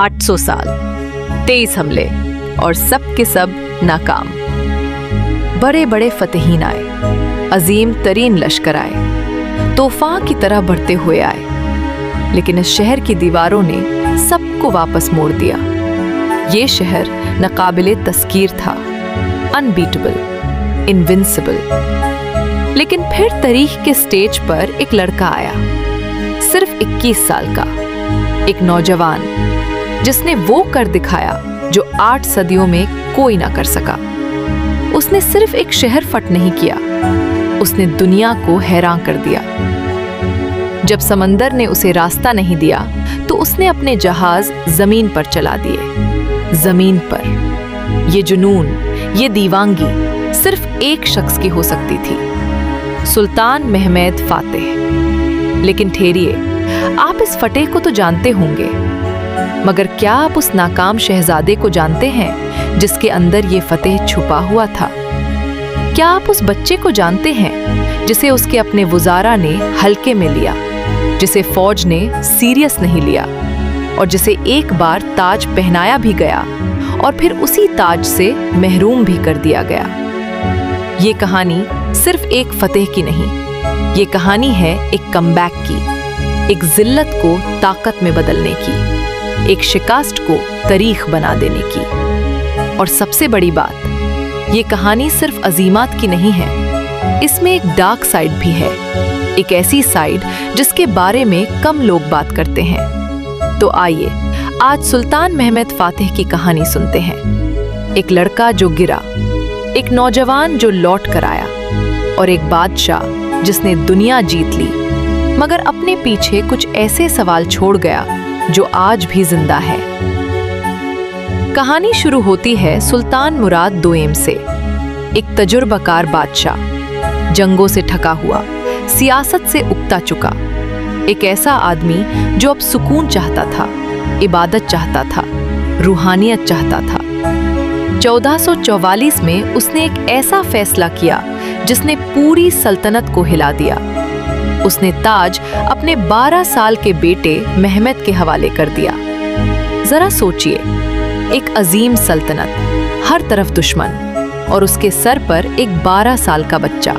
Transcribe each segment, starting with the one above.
800 साल, 23 हमले और सब के सब नाकाम। बड़े बड़े फतेहीन आए, अजीम तरीन लश्कर आए, तूफान की तरह बढ़ते हुए आए, लेकिन इस शहर की दीवारों ने सबको वापस मोड़ दिया। ये शहर नाकाबिले तस्कीर था, अनबीटेबल, इनविंसिबल। लेकिन फिर तारीख के स्टेज पर एक लड़का आया, सिर्फ 21 साल का, एक नौजवान जिसने वो कर दिखाया जो 8 सदियों में कोई ना कर सका। उसने सिर्फ एक शहर फट नहीं किया, उसने दुनिया को हैरान कर दिया। जब समंदर ने उसे रास्ता नहीं दिया तो उसने अपने जहाज जमीन पर चला दिए। जमीन पर ये जुनून, ये दीवांगी सिर्फ एक शख्स की हो सकती थी, सुल्तान महमूद फातेह। लेकिन ठहरिए, आप इस फतेह को तो जानते होंगे, मगर क्या आप उस नाकाम शहजादे को जानते हैं जिसके अंदर ये फतेह छुपा हुआ था? क्या आप उस बच्चे को जानते हैं जिसे उसके अपने वुज़ारा ने हल्के में लिया, जिसे फौज ने सीरियस नहीं लिया और जिसे एक बार ताज पहनाया भी गया और फिर उसी ताज से महरूम भी कर दिया गया? ये कहानी सिर्फ एक फतेह की नहीं, ये कहानी है एक कमबैक की, एक जिल्लत को ताकत में बदलने की, एक शिकस्त को तारीख बना देने की। और सबसे बड़ी बात, ये कहानी सिर्फ अजीमात की नहीं है, इसमें एक डार्क साइड भी है, एक ऐसी साइड जिसके बारे में कम लोग बात करते हैं। तो आइए आज सुल्तान महमूद फातेह की कहानी सुनते हैं। एक लड़का जो गिरा, एक नौजवान जो लौट कर आया, और एक बादशाह जिसने दुनिया जीत ली मगर अपने पीछे कुछ ऐसे सवाल छोड़ गया जो आज भी जिंदा है। कहानी शुरू होती है सुल्तान मुराद दोएम से, एक तजुर्बाकार बादशाह, जंगों से थका हुआ, सियासत से उकता चुका, एक ऐसा आदमी जो अब सुकून चाहता था, इबादत चाहता था, रूहानियत चाहता था। 1444 में उसने एक ऐसा फैसला किया जिसने पूरी सल्तनत को हिला दिया। उसने ताज अपने 12 साल के बेटे महमूद के हवाले कर दिया। जरा सोचिए, एक अजीम सल्तनत, हर तरफ दुश्मन, और उसके सर पर एक 12 साल का बच्चा।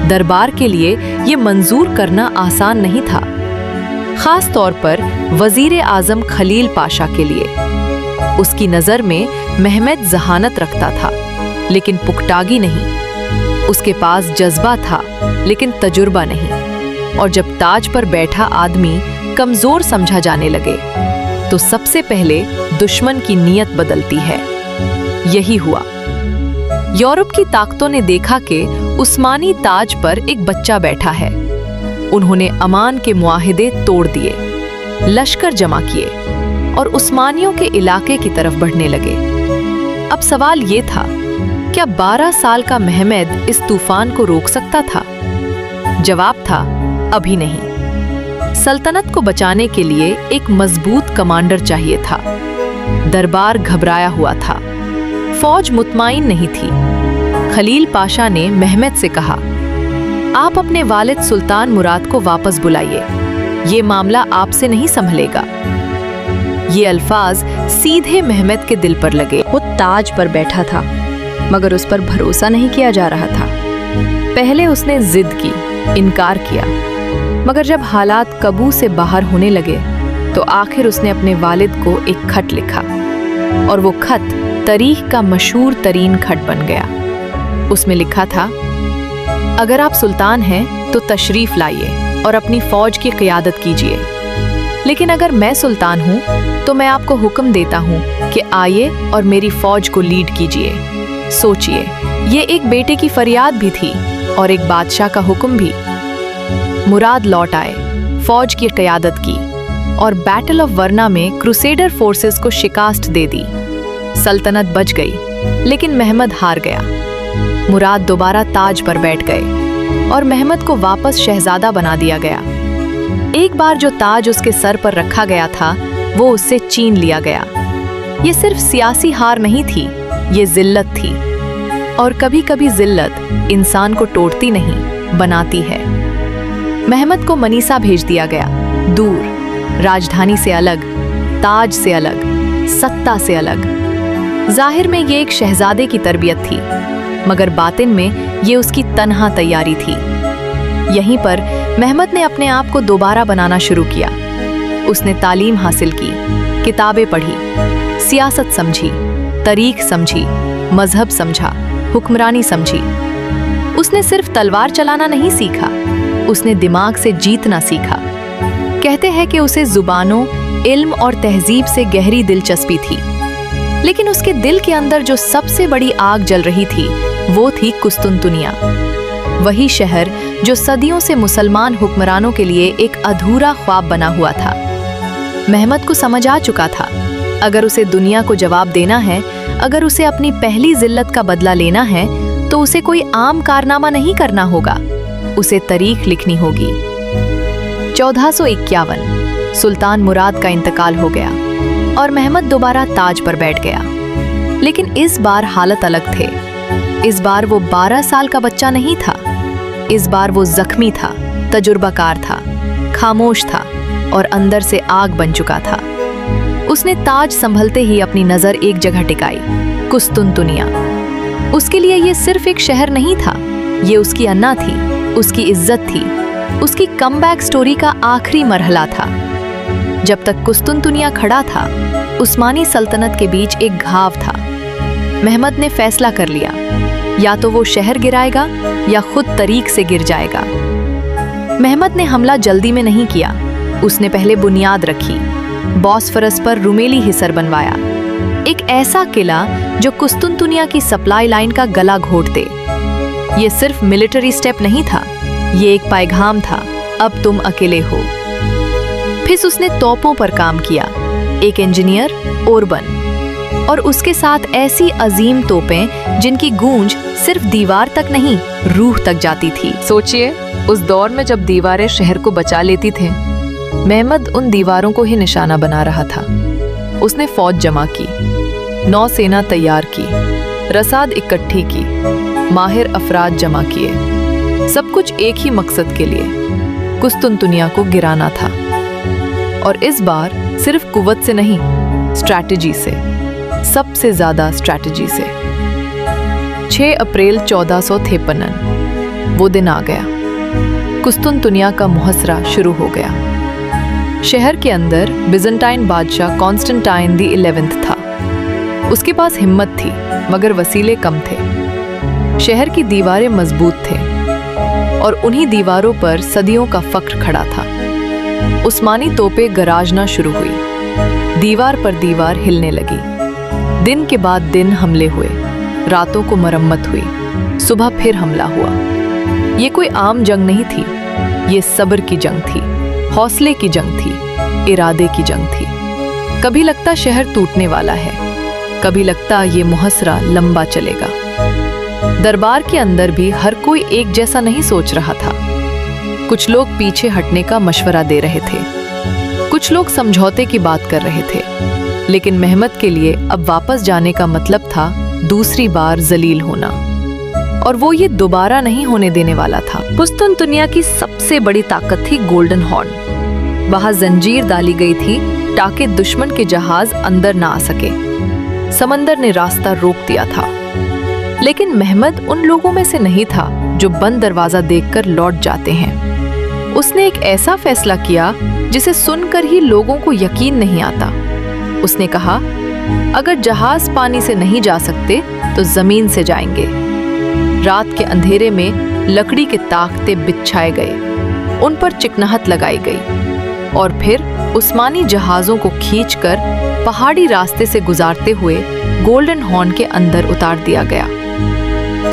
दरबार के लिए ये मंजूर करना आसान नहीं था, खास तौर पर वजीर आजम खलील पाशा के लिए। उसकी नज़र में महमूद जहानत रखता था, लेकिन पुख्तागी नहीं। उसके पास जज्बा था, लेकिन तजुर्बा नहीं। और जब ताज पर बैठा आदमी कमजोर समझा जाने लगे, तो सबसे पहले दुश्मन की नीयत बदलती है। यही हुआ। यूरोप की ताकतों ने देखा कि उस्मानी ताज पर एक बच्चा बैठा है। उन्होंने अमान के मुआहिदे तोड़ दिए, लश्कर जमा किए और उस्मानियों के इलाके की तरफ बढ़ने लगे। अब सवाल ये था, क्या 12 साल का महमूद इस तूफान को रोक सकता था? जवाब था, अभी नहीं। सल्तनत को बचाने के लिए एक मजबूत कमांडर चाहिए था। दरबार घबराया हुआ था, फौज मुतमाइन नहीं थी। खलील पाशा ने महमूद से कहा, आप अपने वालिद सुल्तान मुराद को वापस बुलाइए, ये मामला आपसे नहीं संभलेगा। ये अल्फाज सीधे महमूद के दिल पर लगे। वो ताज पर बैठा था, मगर उस पर भरोसा नहीं किया जा रहा था। पहले उसने जिद की, इनकार किया, मगर जब हालात काबू से बाहर होने लगे तो आखिर उसने अपने वालिद को एक खत लिखा, और वो खत तारीख का मशहूर तरीन खत बन गया। उसमें लिखा था, अगर आप सुल्तान हैं तो तशरीफ लाइए और अपनी फौज की क़ियादत कीजिए, लेकिन अगर मैं सुल्तान हूँ तो मैं आपको हुक्म देता हूँ कि आइए और मेरी फौज को लीड कीजिए। सोचिए, ये एक बेटे की फरियाद भी थी और एक बादशाह का हुक्म भी। मुराद लौट आए, फौज की क़ियादत की और बैटल ऑफ वरना में क्रूसेडर फोर्सेस को शिकस्त दे दी। सल्तनत बच गई, लेकिन महमूद हार गया। मुराद दोबारा ताज पर बैठ गए और महमूद को वापस शहजादा बना दिया गया। एक बार जो ताज उसके सर पर रखा गया था, वो उससे छीन लिया गया। ये सिर्फ सियासी हार नहीं थी, ये जिल्लत थी। और कभी कभी जिल्लत इंसान को तोड़ती नहीं, बनाती है। महमूद को मनीसा भेज दिया गया, दूर, राजधानी से अलग, ताज से अलग, सत्ता से अलग। जाहिर में ये एक शहजादे की तरबियत थी, मगर बातिन में ये उसकी तन्हा तैयारी थी। यहीं पर महमद ने अपने आप को दोबारा बनाना शुरू किया। उसने तालीम हासिल की, किताबें पढ़ी, सियासत समझी, तरीख समझी, मजहब समझा, हुक्मरानी समझी। उसने सिर्फ तलवार चलाना नहीं सीखा, उसने दिमाग से जीतना सीखा। कहते हैं कि उसे जुबानों, इल्म और तहजीब से गहरी दिलचस्पी थी, लेकिन उसके दिल के अंदर जो सबसे बड़ी आग जल रही थी वो थी कुस्तुनतुनिया। वही शहर जो सदियों से मुसलमान हुक्मरानों के लिए एक अधूरा ख्वाब बना हुआ था। महमद को समझ आ चुका था, अगर उसे दुनिया को जवाब देना है, अगर उसे अपनी पहली जिल्लत का बदला लेना है, तो उसे कोई आम कारनामा नहीं करना होगा, उसे तारीख लिखनी होगी। 1451 सुल्तान मुराद का इंतकाल हो गया और महमद दोबारा ताज पर बैठ गया। लेकिन इस बार हालत अलग थे। इस बार वो 12 साल का बच्चा नहीं था। इस बार वो जख्मी था, तजुर्बाकार था, खामोश था और अंदर से आग बन चुका था। उसने ताज संभलते ही अपनी नजर एक जगह टिकाई, कुस्तुनतुनिया। उसके लिए ये सिर्फ एक शहर नहीं था, ये उसकी अन्ना थी, उसकी इज्जत थी, उसकी कमबैक स्टोरी का आखिरी मरहला था। जब तक कुस्तुनतुनिया खड़ा था, उस्मानी सल्तनत के बीच एक घाव था। महमद ने फैसला कर लिया, या तो वो शहर गिराएगा या खुद तारीख से गिर जाएगा। महमद ने हमला जल्दी में नहीं किया, उसने पहले बुनियाद रखी। बॉस्फरस पर रुमेली हिसर बनवाया, एक ऐसा किला जो कुस्तुनतुनिया की सप्लाई लाइन का गला घोट दे। ये सिर्फ मिलिट्री स्टेप नहीं था, ये एक पैगाम था, अब तुम अकेले हो। फिर उसने तोपों पर काम किया, एक इंजीनियर ओरबन, और उसके साथ ऐसी अजीम तोपें जिनकी गूंज सिर्फ दीवार तक नहीं, रूह तक जाती थी। सोचिए, उस दौर में जब दीवारें शहर को बचा लेती थे, महमद उन दीवारों को ही निशाना बना रहा था। उसने फौज जमा की, नौसेना तैयार की, रसाद इकट्ठी की, माहिर अफराद जमा किए, सब कुछ एक ही मकसद के लिए, कुस्तुनतुनिया को गिराना था। और इस बार सिर्फ कुव्वत से नहीं, स्ट्रैटेजी से, सबसे ज्यादा स्ट्रैटेजी से। 6 अप्रैल 1453 वो दिन आ गया। कुस्तुनतुनिया का मुहसरा शुरू हो गया। शहर के अंदर बिजेंटाइन बादशाह कॉन्स्टेंटाइन दी 11th था। उसके पास हिम्मत थी, मगर वसीले कम थे। शहर की दीवारें मजबूत थे और उन्हीं दीवारों पर सदियों का फख्र खड़ा था। उस्मानी तोपें गराजना शुरू हुई, दीवार पर दीवार हिलने लगी। दिन के बाद दिन हमले हुए, रातों को मरम्मत हुई, सुबह फिर हमला हुआ। ये कोई आम जंग नहीं थी, ये सब्र की जंग थी, हौसले की जंग थी, इरादे की जंग थी। कभी लगता शहर टूटने वाला है, कभी लगता ये मुहसरा लंबा चलेगा। दरबार के अंदर भी हर कोई एक जैसा नहीं सोच रहा था। कुछ लोग पीछे हटने का मशवरा दे रहे थे, कुछ लोग समझौते की बात कर रहे थे, लेकिन महमद के लिए अब वापस जाने का मतलब था दूसरी बार जलील होना, और वो ये दोबारा नहीं होने देने वाला था। कुस्तुनतुनिया की सबसे बड़ी ताकत थी गोल्डन हॉर्न। वहां जंजीर डाली गई थी ताकि दुश्मन के जहाज अंदर ना आ सके। समंदर ने रास्ता रोक दिया था। लेकिन महमद उन लोगों में से नहीं था जो बंद दरवाजा देखकर लौट जाते हैं। उसने एक ऐसा फैसला किया जिसे सुनकर ही लोगों को यकीन नहीं आता। उसने कहा, अगर जहाज पानी से नहीं जा सकते तो जमीन से जाएंगे। रात के अंधेरे में लकड़ी के ताकते बिछाए गए, उन पर चिकनाहट लगाई गई और फिर उस्मानी जहाजों को खींचकर पहाड़ी रास्ते से गुजारते हुए गोल्डन हॉर्न के अंदर उतार दिया गया।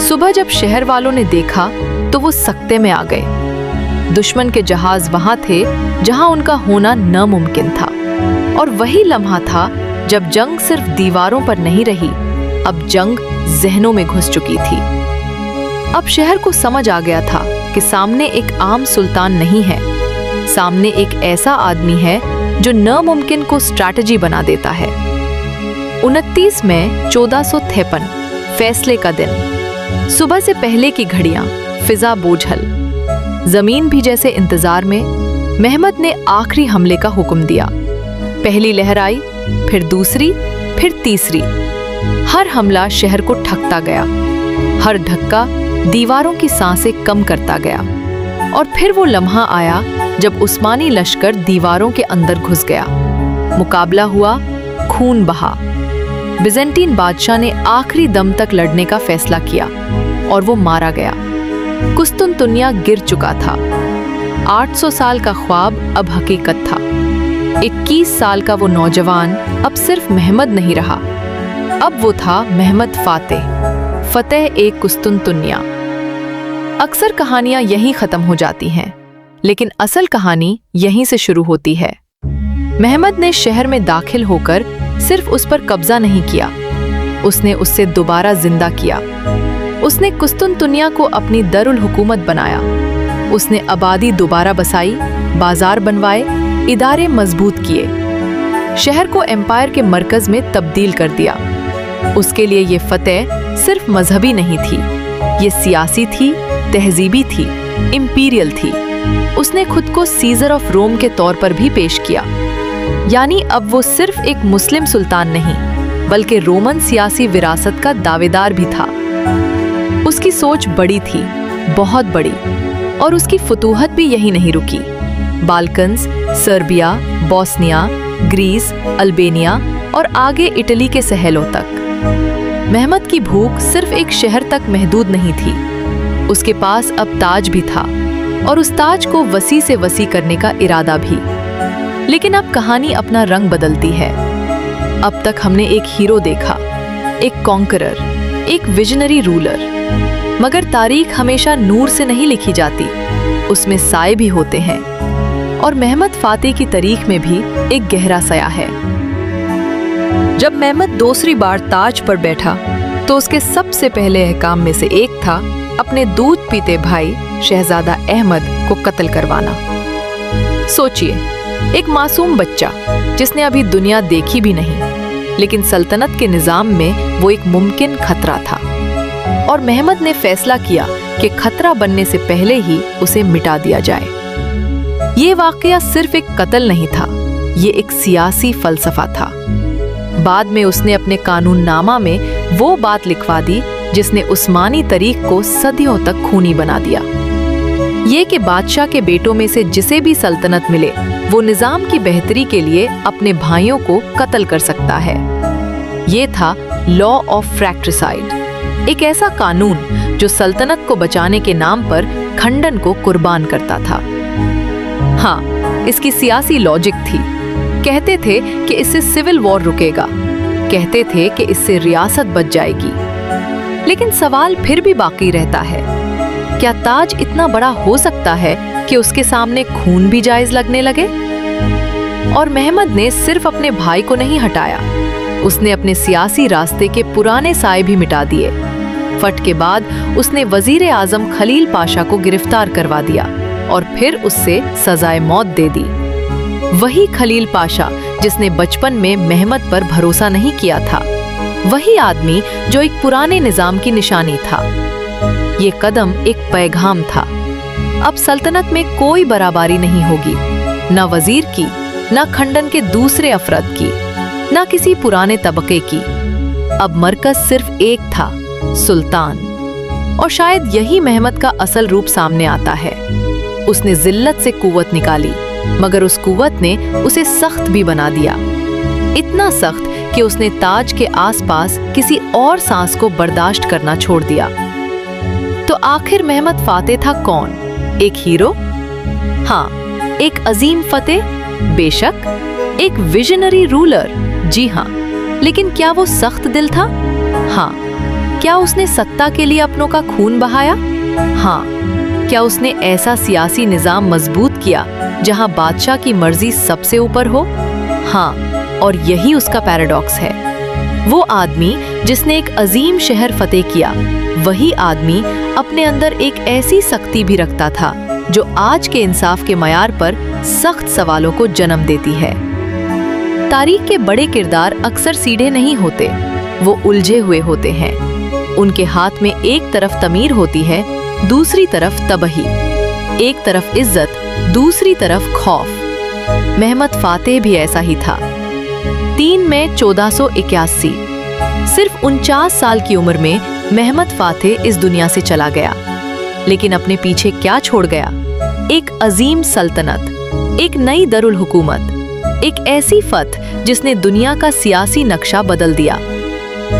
सुबह जब शहर वालों ने देखा तो वो सकते में आ गए। दुश्मन के जहाज वहां थे जहां उनका होना नामुमकिन था, और वही लम्हा था जब जंग सिर्फ दीवारों पर नहीं रही, अब जंग जहनों में घुस चुकी थी। अब शहर को समझ आ गया था कि सामने एक आम सुल्तान नहीं है, सामने एक ऐसा आदमी है जो नामुमकिन को स्ट्रैटेजी बना देता है। 29 मई 1453 फैसले का दिन। सुबह से पहले की घड़ियां, फिजा बोझल, जमीन भी जैसे इंतजार में। महमद ने आखिरी हमले का हुक्म दिया। पहली लहर आई, फिर दूसरी, फिर तीसरी। हर हमला शहर को ठगता गया, हर धक्का दीवारों की सांसें कम करता गया। और फिर वो लम्हा आया जब उस्मानी लश्कर दीवारों के अंदर घुस गया। मुकाबला हुआ, खून बहा। बिजेंटीन बादशाह ने आखिरी दम तक लड़ने का फैसला किया और वो मारा गया। कुस्तुनतुनिया गिर चुका था। 800 साल का ख्वाब अब हकीकत था। 21 साल का वो नौजवान अब सिर्फ महमद नहीं रहा, अब वो था महमद फातेह, फतेह ए कुस्तुनतुनिया। अक्सर कहानियां यहीं खत्म हो जाती हैं, लेकिन असल कहानी यहीं से शुरू होती है। महमद ने शहर में दाखिल होकर सिर्फ उस पर कब्जा नहीं किया, उसने उससे दोबारा जिंदा किया। उसने कुस्तुनतुनिया को अपनी दरुल हुकूमत बनाया। उसने आबादी दोबारा बसाई, बाजार बनवाए, इदारे मजबूत किए, शहर को एम्पायर के मरकज में तब्दील कर दिया। उसके लिए ये फतेह सिर्फ मजहबी नहीं थी, ये सियासी थी, तहजीबी थी, इंपीरियल थी। उसने खुद को सीजर ऑफ रोम के तौर पर भी पेश किया, यानी अब वो सिर्फ एक मुस्लिम सुल्तान नहीं, बल्कि रोमन सियासी विरासत का दावेदार भी था। उसकी सोच बड़ी थी, बहुत बड़ी, और उसकी फतूहत भी यही नहीं रुकी। Balkans, Serbia, Bosnia, Greece, Albania और आगे इटली के सहेलों तक। महमद की भूख सिर्फ एक शहर तक महदूद नहीं थी, उसके पास अब ताज भी था, और उस ताज को वसी से वसी करने का इरादा भी। लेकिन अब कहानी अपना रंग बदलती है। अब तक हमने एक हीरो देखा, एक कॉन्करर, एक विजनरी रूलर, मगर तारीख हमेशा नूर से नहीं लिखी जाती, उसमें साए भी होते हैं। और महमद फातेह की तारीख में भी एक गहरा साया है। जब महमद दूसरी बार ताज पर बैठा तो उसके सबसे पहले अहकाम में से एक था अपने दूध पीते भाई शहजादा अहमद को कत्ल करवाना। सोचिए, एक मासूम बच्चा जिसने अभी दुनिया देखी भी नहीं, लेकिन सल्तनत के निजाम में वो एक मुमकिन खतरा था, और महमद ने फैसला किया कि खतरा बनने से पहले ही उसे मिटा दिया जाए। ये वाकया सिर्फ एक कत्ल नहीं था, ये एक सियासी फलसफा था। बाद में उसने अपने कानूननामा में वो बात लिखवा दी जिसने उस्मानी तारीख को सदियों तक खूनी बना दिया। ये कि बादशाह के बेटों में से जिसे भी सल्तनत मिले, वो निजाम की बेहतरी के लिए अपने भाइयों को कत्ल कर सकता है। ये था लॉ ऑफ फ्रैक्ट्रिसाइड, एक ऐसा कानून जो सल्तनत को बचाने के नाम पर खंडन को कुर्बान करता था। हाँ, इसकी सियासी लॉजिक थी। कहते थे कि इससे सिविल वॉर रुकेगा, कहते थे कि इससे रियासत बच जाएगी। लेकिन सवाल फिर भी बाकी रहता है, क्या ताज इतना बड़ा हो सकता है कि उसके सामने खून भी जायज लगने लगे? और महमद ने सिर्फ अपने भाई को नहीं हटाया, उसने अपने सियासी रास्ते के पुराने साए भी मिटा दिए। फट के बाद उसने वजीर आजम खलील पाशा को गिरफ्तार करवा दिया और फिर उससे सजाए मौत दे दी। वही खलील पाशा जिसने बचपन में महमद पर भरोसा नहीं किया था, वही आदमी जो एक पुराने निजाम की निशानी था। ये कदम एक पैगाम था, अब सल्तनत में कोई बराबरी नहीं होगी, ना वजीर की, ना खंडन के दूसरे अफराद की, ना किसी पुराने तबके की। अब मरकज सिर्फ एक था, सुल्तान। और शायद यही महमद का असल रूप सामने आता है। उसने जिल्लत से कुव्वत निकाली, मगर उस कुव्वत ने उसे सख्त भी बना दिया, इतना सख्त कि उसने ताज के आसपास किसी और सांस को बर्दाश्त करना छोड़ दिया। तो आखिर महमद फातेह था कौन? एक हीरो? हाँ, एक अजीम फतेह? बेशक। एक विजनरी रूलर? जी हाँ। लेकिन क्या वो सख्त दिल था? हाँ। क्या उसने सत्ता के लिए अपनों का खून बहाया? हाँ। क्या उसने ऐसा सियासी निजाम मजबूत किया जहां बादशाह की मर्जी सबसे ऊपर हो? हाँ, और यही उसका पैराडॉक्स है। वो आदमी जिसने एक अजीम शहर फतेह किया, वही आदमी अपने अंदर एक ऐसी सख्ती भी रखता था जो आज के इंसाफ के मयार पर सख्त सवालों को जन्म देती है। तारीख के बड़े किरदार अक्सर सीधे नहीं होते, वो उलझे हुए होते हैं। उनके हाथ में एक तरफ तमीर होती है, दूसरी तरफ तबही, एक तरफ इज्जत, दूसरी तरफ खौफ। महमद फातेह भी ऐसा ही था। 3 मई 1481, सिर्फ 49 साल की उम्र में महमद फातेह इस दुनिया से चला गया। लेकिन अपने पीछे क्या छोड़ गया? एक अजीम सल्तनत, एक नई दरुल हुकूमत, एक ऐसी फतह जिसने दुनिया का सियासी नक्शा बदल दिया,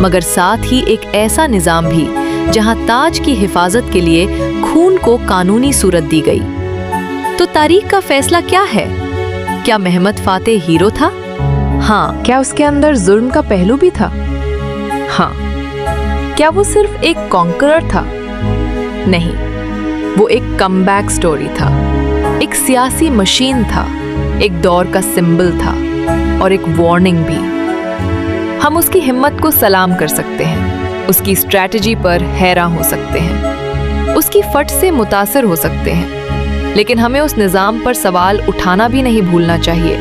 मगर साथ ही एक ऐसा निजाम भी जहां ताज की हिफाजत के लिए खून को कानूनी सूरत दी गई। तो तारीख का फैसला क्या है? क्या महमद फातेह हीरो था? हाँ। क्या उसके अंदर जुल्म का पहलू भी था? हाँ। क्या वो सिर्फ एक कॉन्करर था? नहीं, वो एक कमबैक स्टोरी था, एक सियासी मशीन था, एक दौर का सिंबल था और एक वार्निंग भी। हम उसकी हिम्मत को सलाम कर सकते हैं, उसकी स्ट्रैटेजी पर हैरान हो सकते हैं, उसकी फट से मुतासिर हो सकते हैं, लेकिन हमें उस निज़ाम पर सवाल उठाना भी नहीं भूलना चाहिए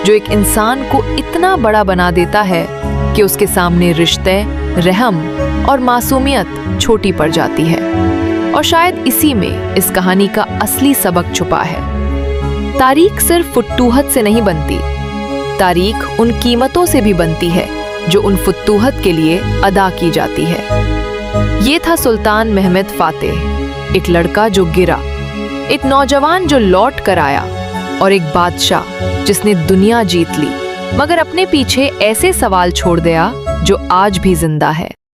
जो एक इंसान को इतना बड़ा बना देता है कि उसके सामने रिश्ते, रहम और मासूमियत छोटी पड़ जाती है। और शायद इसी में इस कहानी का असली सबक छुपा है। तारीख सिर्फ फुतूहत से नहीं बनती, तारीख उन कीमतों से भी बनती है जो उन फुतूहत के लिए अदा की जाती है। ये था सुल्तान महमद फातेह, एक लड़का जो गिरा, एक नौजवान जो लौट कर आया और एक बादशाह जिसने दुनिया जीत ली, मगर अपने पीछे ऐसे सवाल छोड़ दिया जो आज भी जिंदा है।